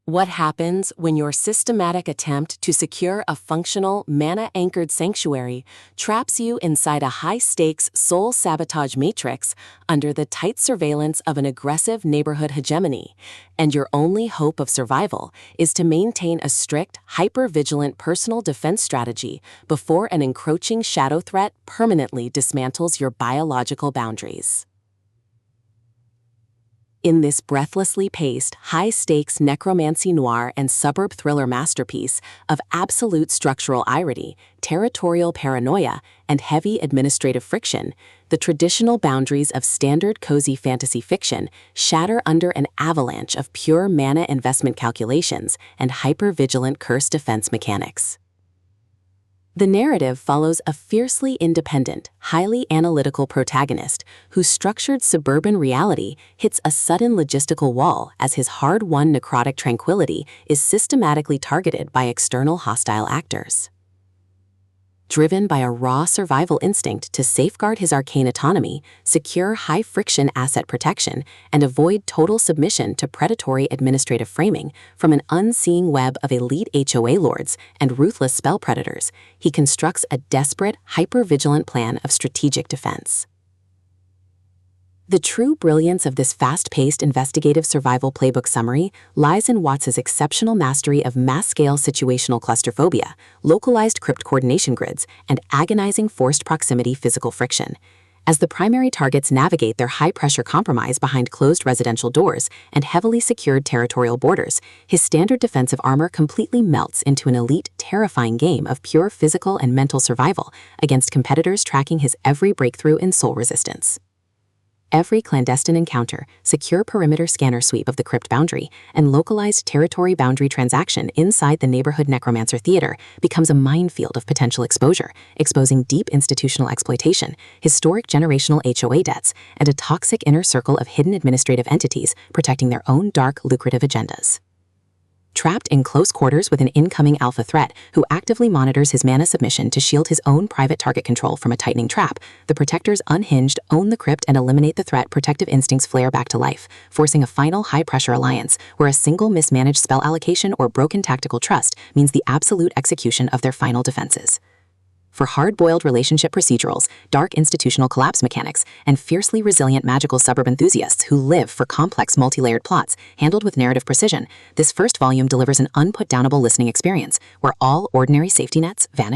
What happens when your systematic attempt to secure a functional, mana-anchored sanctuary traps you inside a high-stakes soul sabotage matrix under the tight surveillance of an aggressive neighborhood hegemony, and your only hope of survival is to maintain a strict, hyper-vigilant personal defense strategy before an encroaching shadow threat permanently dismantles your biological boundaries? In this breathlessly paced, high-stakes necromancy noir and suburb thriller masterpiece of absolute structural irony, territorial paranoia, and heavy administrative friction, the traditional boundaries of standard cozy fantasy fiction shatter under an avalanche of pure mana investment calculations and hyper-vigilant curse defense mechanics. The narrative follows a fiercely independent, highly analytical protagonist whose structured suburban reality hits a sudden logistical wall as his hard-won necrotic tranquility is systematically targeted by external hostile actors. Driven by a raw survival instinct to safeguard his arcane autonomy, secure high-friction asset protection, and avoid total submission to predatory administrative framing from an unseeing web of elite HOA lords and ruthless spell predators, he constructs a desperate, hyper-vigilant plan of strategic defense. The true brilliance of this fast-paced investigative survival playbook summary lies in Watts's exceptional mastery of mass-scale situational claustrophobia, localized crypt coordination grids, and agonizing forced proximity physical friction. As the primary targets navigate their high-pressure compromise behind closed residential doors and heavily secured territorial borders, his standard defensive armor completely melts into an elite, terrifying game of pure physical and mental survival against competitors tracking his every breakthrough in soul resistance. Every clandestine encounter, secure perimeter scanner sweep of the crypt boundary, and localized territory boundary transaction inside the neighborhood necromancer theater becomes a minefield of potential exposure, exposing deep institutional exploitation, historic generational HOA debts, and a toxic inner circle of hidden administrative entities protecting their own dark, lucrative agendas. Trapped in close quarters with an incoming alpha threat who actively monitors his mana submission to shield his own private target control from a tightening trap, the Protectors unhinged own the crypt and eliminate the threat protective instincts flare back to life, forcing a final high-pressure alliance where a single mismanaged spell allocation or broken tactical trust means the absolute execution of their final defenses. For hard-boiled relationship procedurals, dark institutional collapse mechanics, and fiercely resilient magical suburb enthusiasts who live for complex multi-layered plots handled with narrative precision, this first volume delivers an unput-downable listening experience where all ordinary safety nets vanish